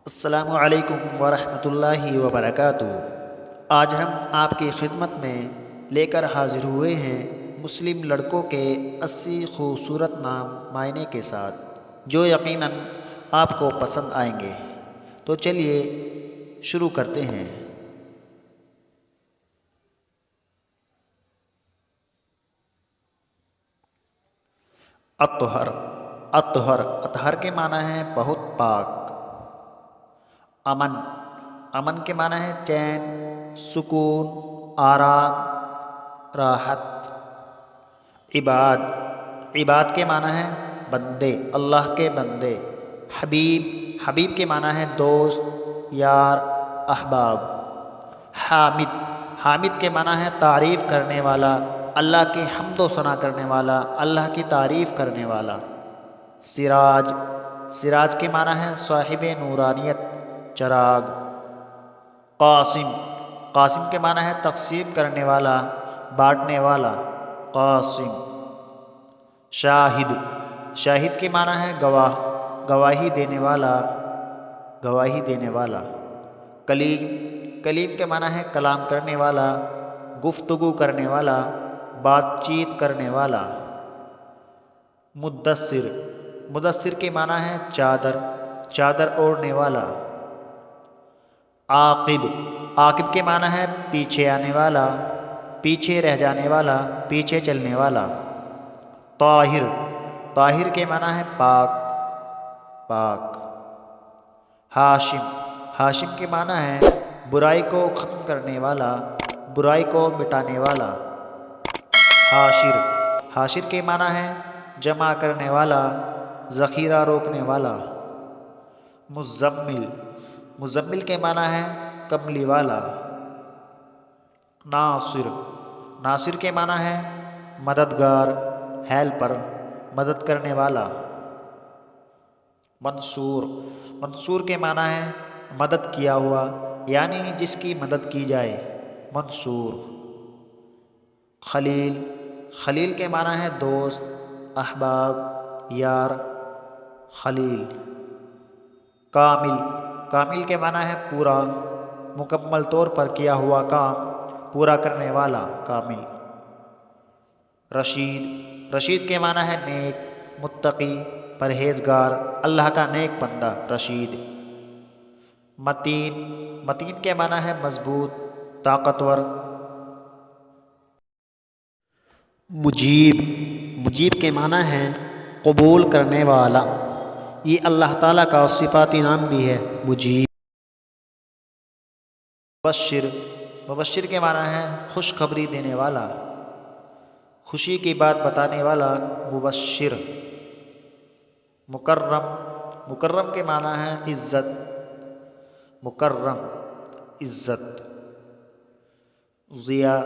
السلام علیکم ورحمۃ اللہ وبرکاتہ۔ آج ہم آپ کی خدمت میں لے کر حاضر ہوئے ہیں مسلم لڑکوں کے 80 خوبصورت نام معنی کے ساتھ، جو یقیناً آپ کو پسند آئیں گے۔ تو چلیے شروع کرتے ہیں۔ اطہر، اطہر اطہر کے معنی ہے بہت پاک۔ امن، امن کے معنی ہے چین، سکون، آرام، راحت۔ عباد، عباد کے معنی ہے بندے، اللہ کے بندے۔ حبیب، حبیب کے معنی ہے دوست، یار، احباب۔ حامد، حامد کے معنی ہے تعریف کرنے والا، اللہ کی حمد و ثنا کرنے والا، اللہ کی تعریف کرنے والا۔ سراج، سراج کے معنی ہے صاحب نورانیت، چراغ۔ قاسم، قاسم کے معنی ہے تقسیم کرنے والا، بانٹنے والا، قاسم۔ شاہد، شاہد کے معنی ہے گواہ، گواہی دینے والا، گواہی دینے والا۔ کلیم، کلیم کے معنی ہے کلام کرنے والا، گفتگو کرنے والا، بات چیت کرنے والا۔ مدثر، مدثر کے معنی ہے چادر، چادر اوڑھنے والا۔ عاقب، عاقب کے معنی ہے پیچھے آنے والا، پیچھے رہ جانے والا، پیچھے چلنے والا۔ طاہر، طاہر کے معنی ہے پاک، پاک۔ ہاشم، ہاشم کے معنی ہے برائی کو ختم کرنے والا، برائی کو مٹانے والا۔ حاشر، حاشر کے معنی ہے جمع کرنے والا، ذخیرہ روکنے والا۔ مزمل، مزمل کے معنی ہے کملی والا۔ ناصر، ناصر کے معنی ہے مددگار، ہیلپر، مدد کرنے والا۔ منصور، منصور کے معنی ہے مدد کیا ہوا، یعنی جس کی مدد کی جائے، منصور۔ خلیل، خلیل کے معنی ہے دوست، احباب، یار، خلیل۔ کامل، کامل کے معنی ہے پورا، مکمل طور پر کیا ہوا کام پورا کرنے والا، کامل۔ رشید، رشید کے معنی ہے نیک، متقی، پرہیزگار، اللہ کا نیک بندہ، رشید۔ متین، متین کے معنی ہے مضبوط، طاقتور۔ مجیب، مجیب کے معنی ہے قبول کرنے والا، یہ اللہ تعالیٰ کا صفاتی نام بھی ہے، مجیب۔ مبشر، مبشر کے معنی ہے خوشخبری دینے والا، خوشی کی بات بتانے والا، مبشر۔ مکرم، مکرم کے معنی ہے عزت، مکرم، عزت۔ ضیاء،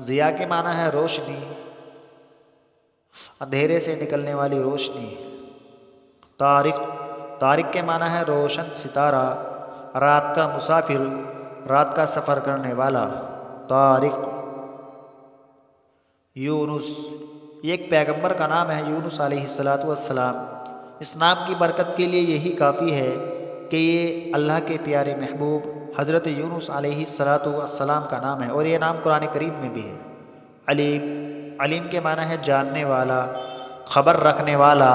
ضیاء کے معنی ہے روشنی، اندھیرے سے نکلنے والی روشنی۔ طارق، طارق کے معنی ہے روشن ستارہ، رات کا مسافر، رات کا سفر کرنے والا، طارق۔ یونس، یہ ایک پیغمبر کا نام ہے، یونس علیہ السلام۔ اس نام کی برکت کے لیے یہی کافی ہے کہ یہ اللہ کے پیارے محبوب حضرت یونس علیہ السلام کا نام ہے، اور یہ نام قرآن کریم میں بھی ہے۔ علیم، علیم کے معنی ہے جاننے والا، خبر رکھنے والا،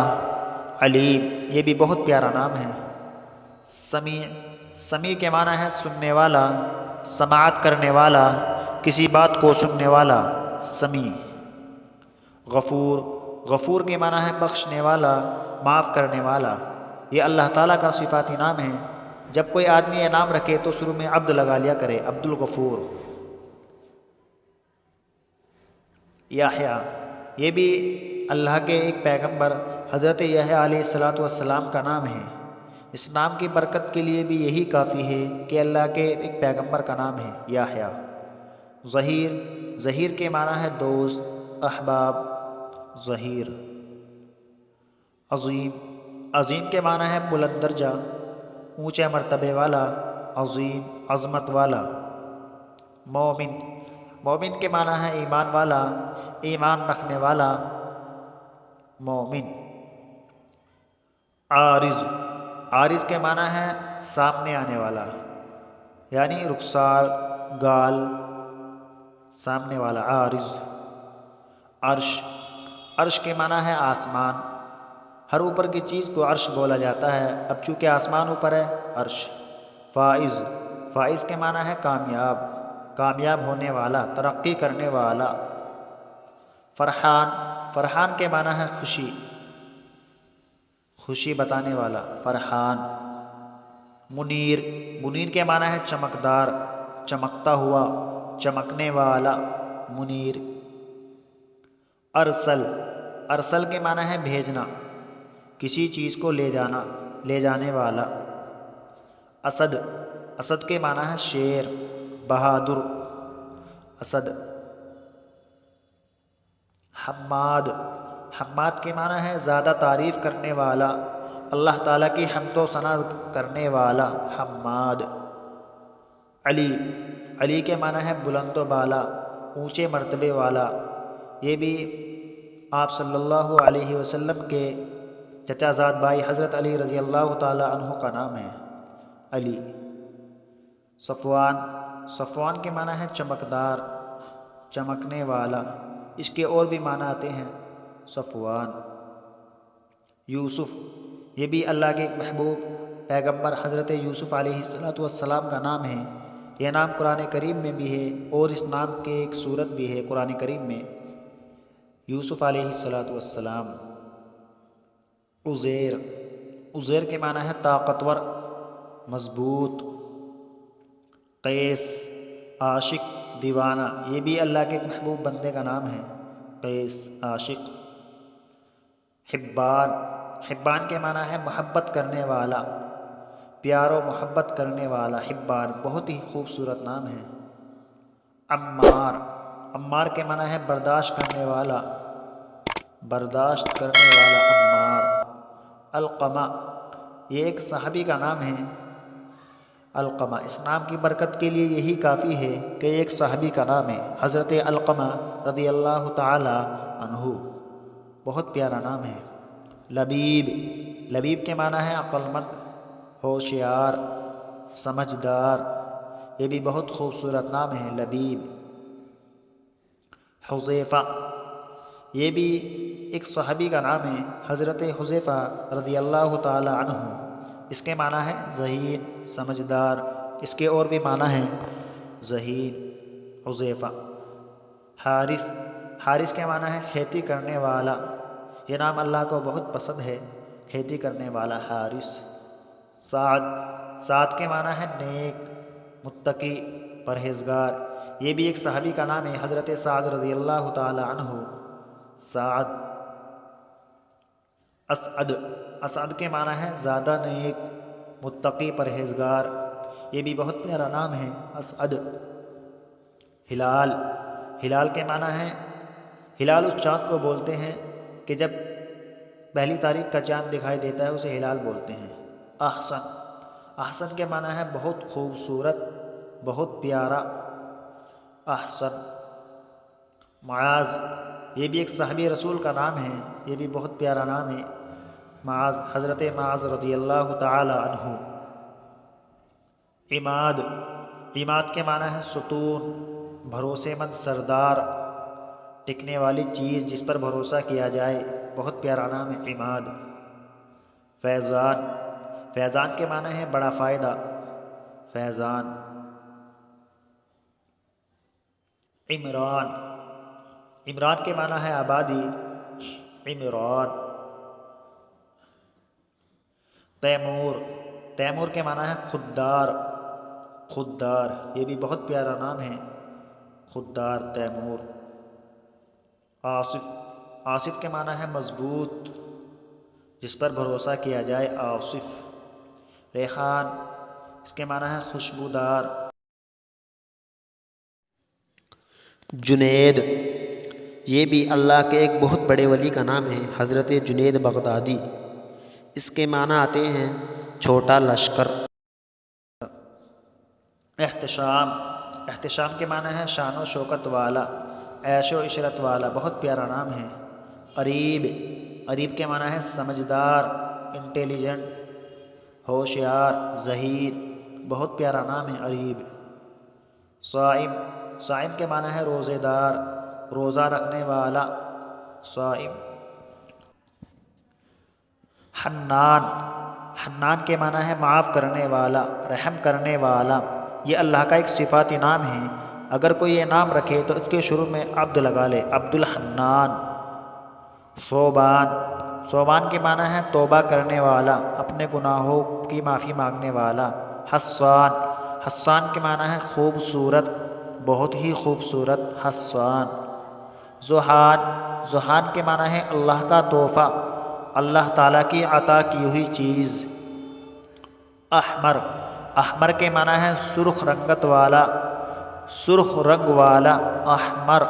علیم، یہ بھی بہت پیارا نام ہے۔ سمیع، سمیع کے معنی ہے سننے والا، سماعت کرنے والا، کسی بات کو سننے والا، سمیع۔ غفور، غفور کے معنی ہے بخشنے والا، معاف کرنے والا، یہ اللہ تعالیٰ کا صفاتی نام ہے۔ جب کوئی آدمی یہ نام رکھے تو شروع میں عبد لگا لیا کرے، عبد الغفور۔ یحییٰ، یہ بھی اللہ کے ایک پیغمبر حضرت یحییٰ علیہ السلام کا نام ہے۔ اس نام کی برکت کے لیے بھی یہی کافی ہے کہ اللہ کے ایک پیغمبر کا نام ہے، یحییٰ۔ ظہیر، ظہیر کے معنی ہے دوست، احباب، ظہیر۔ عظیم، عظیم کے معنی ہے بلند درجہ، اونچے مرتبے والا، عظیم، عظمت والا۔ مومن، مومن کے معنی ہے ایمان والا، ایمان رکھنے والا، مومن۔ عارض، عارض کے معنی ہے سامنے آنے والا، یعنی رخسار، گال، سامنے والا عارض۔ عرش، عرش کے معنی ہے آسمان، ہر اوپر کی چیز کو عرش بولا جاتا ہے، اب چونکہ آسمان اوپر ہے عرش۔ فائز، فائز کے معنی ہے کامیاب، کامیاب ہونے والا، ترقی کرنے والا۔ فرحان، فرحان کے معنی ہے خوشی، خوشی بتانے والا، فرحان۔ منیر، منیر کے معنی ہے چمکدار، چمکتا ہوا، چمکنے والا، منیر۔ ارسل، ارسل کے معنی ہے بھیجنا، کسی چیز کو لے جانا، لے جانے والا۔ اسد، اسد کے معنی ہے شیر، بہادر، اسد۔ حماد، حماد کے معنی ہے زیادہ تعریف کرنے والا، اللہ تعالیٰ کی حمد و ثنا کرنے والا، حماد۔ علی، علی کے معنی ہے بلند و بالا، اونچے مرتبے والا، یہ بھی آپ صلی اللہ علیہ وسلم کے چچا زاد بھائی حضرت علی رضی اللہ تعالیٰ عنہ کا نام ہے، علی۔ صفوان، صفوان کے معنی ہے چمکدار، چمکنے والا، اس کے اور بھی معنی آتے ہیں صفوان۔ یوسف، یہ بھی اللہ کے ایک محبوب پیغمبر حضرت یوسف علیہ السلام کا نام ہے، یہ نام قرآن کریم میں بھی ہے اور اس نام کے ایک صورت بھی ہے قرآن کریم میں، یوسف علیہ السلام۔ عزیر، عزیر کے معنی ہے طاقتور، مضبوط۔ قیس، عاشق، دیوانہ، یہ بھی اللہ کے ایک محبوب بندے کا نام ہے، قیس، عاشق۔ حبان، حبان کے معنی ہے محبت کرنے والا، پیار و محبت کرنے والا، حبان، بہت ہی خوبصورت نام ہے۔ عمار، عمار کے معنی ہے برداشت کرنے والا، برداشت کرنے والا، عمار۔ علقمہ، یہ ایک صحابی کا نام ہے، علقمہ، اس نام کی برکت کے لیے یہی کافی ہے کہ ایک صحابی کا نام ہے، حضرت علقمہ رضی اللہ تعالی عنہ، بہت پیارا نام ہے۔ لبیب، لبیب کے معنی ہے عقل مند، ہوشیار، سمجھدار، یہ بھی بہت خوبصورت نام ہے، لبیب۔ حذیفہ، یہ بھی ایک صحابی کا نام ہے، حضرت حذیفہ رضی اللہ تعالی عنہ، اس کے معنی ہے ذہین، سمجھدار، اس کے اور بھی معنی ہیں ذہین، حذیفہ۔ حارث، حارث کے معنی ہے کھیتی کرنے والا، یہ نام اللہ کو بہت پسند ہے، کھیتی کرنے والا، حارث۔ سعد، سعد کے معنی ہے نیک، متقی، پرہیزگار، یہ بھی ایک صحابی کا نام ہے، حضرت سعد رضی اللہ تعالی عنہ، سعد۔ اسعد، اسعد کے معنی ہے زیادہ نیک، متقی، پرہیزگار، یہ بھی بہت پیارا نام ہے، اسعد۔ ہلال، ہلال کے معنی ہے، ہلال اس چاند کو بولتے ہیں کہ جب پہلی تاریخ کا چاند دکھائی دیتا ہے اسے ہلال بولتے ہیں۔ احسن، احسن کے معنی ہے بہت خوبصورت، بہت پیارا، احسن۔ معاذ، یہ بھی ایک صحابی رسول کا نام ہے، یہ بھی بہت پیارا نام ہے، معاذ، حضرت معاذ رضی اللہ تعالی عنہ۔ عماد، عماد کے معنی ہے ستون، بھروسے مند، سردار، ٹکنے والی چیز جس پر بھروسہ کیا جائے، بہت پیارا نام ہے عماد۔ فیضان، فیضان کے معنی ہے بڑا فائدہ، فیضان۔ عمران، عمران کے معنی ہے آبادی، عمران۔ تیمور، تیمور کے معنی ہے خوددار، خوددار، یہ بھی بہت پیارا نام ہے، خوددار، تیمور۔ آصف، آصف کے معنی ہے مضبوط، جس پر بھروسہ کیا جائے، آصف۔ ریحان، اس کے معنی ہے خوشبودار۔ جنید، یہ بھی اللہ کے ایک بہت بڑے ولی کا نام ہے، حضرت جنید بغدادی، اس کے معنی آتے ہیں چھوٹا لشکر۔ احتشام، احتشام کے معنی ہے شان و شوکت والا، عیش و عشرت والا، بہت پیارا نام ہے۔ قریب، قریب کے معنی ہے سمجھدار، انٹیلیجنٹ، ہوشیار، زہید، بہت پیارا نام ہے عریب۔ صائم، صائم کے معنی ہے روزے دار، روزہ رکھنے والا، صائم۔ حنان، حنان کے معنی ہے معاف کرنے والا، رحم کرنے والا۔ یہ اللہ کا ایک صفاتی نام ہے، اگر کوئی یہ نام رکھے تو اس کے شروع میں عبد لگا لے، عبد الحنان۔ صوبان، صوبان کے معنی ہے توبہ کرنے والا، اپنے گناہوں کی معافی مانگنے والا۔ حسان، حسان کے معنی ہے خوبصورت، بہت ہی خوبصورت، حسان۔ ذوحان، ذوحان کے معنی ہے اللہ کا تحفہ، اللہ تعالیٰ کی عطا کی ہوئی چیز۔ احمر، احمر کے معنی ہے سرخ رنگت والا، سرخ رنگ والا، احمر۔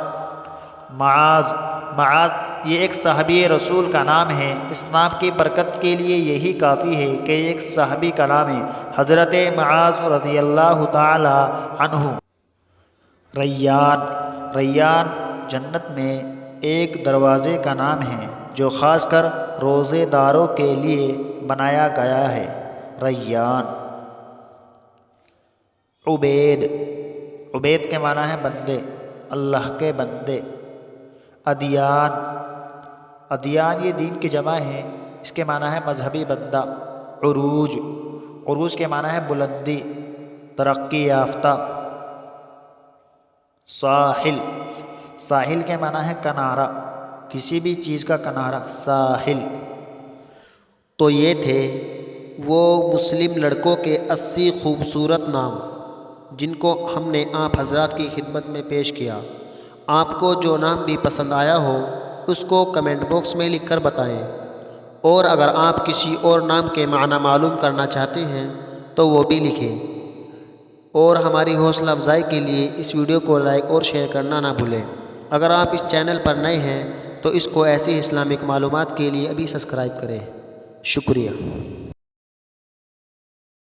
معاذ، معاذ یہ ایک صحابی رسول کا نام ہے، اس نام کی برکت کے لیے یہی کافی ہے کہ ایک صحابی کا نام ہے، حضرت معاذ رضی اللہ تعالی عنہ۔ ریان، ریان جنت میں ایک دروازے کا نام ہے جو خاص کر روزے داروں کے لیے بنایا گیا ہے، ریان۔ عبید، عبید کے معنی ہے بندے، اللہ کے بندے۔ ادیان، ادیان یہ دین کی جمع ہے، اس کے معنی ہے مذہبی بندہ۔ عروج، عروج کے معنی ہے بلندی، ترقی یافتہ۔ ساحل، ساحل کے معنی ہے کنارہ، کسی بھی چیز کا کنارہ، ساحل۔ تو یہ تھے وہ مسلم لڑکوں کے 80 خوبصورت نام جن کو ہم نے آپ حضرات کی خدمت میں پیش کیا۔ آپ کو جو نام بھی پسند آیا ہو اس کو کمنٹ باکس میں لکھ کر بتائیں، اور اگر آپ کسی اور نام کے معنی معلوم کرنا چاہتے ہیں تو وہ بھی لکھیں، اور ہماری حوصلہ افزائی کے لیے اس ویڈیو کو لائک اور شیئر کرنا نہ بھولیں۔ اگر آپ اس چینل پر نئے ہیں تو اس کو ایسی اسلامک معلومات کے لیے ابھی سبسکرائب کریں۔ شکریہ۔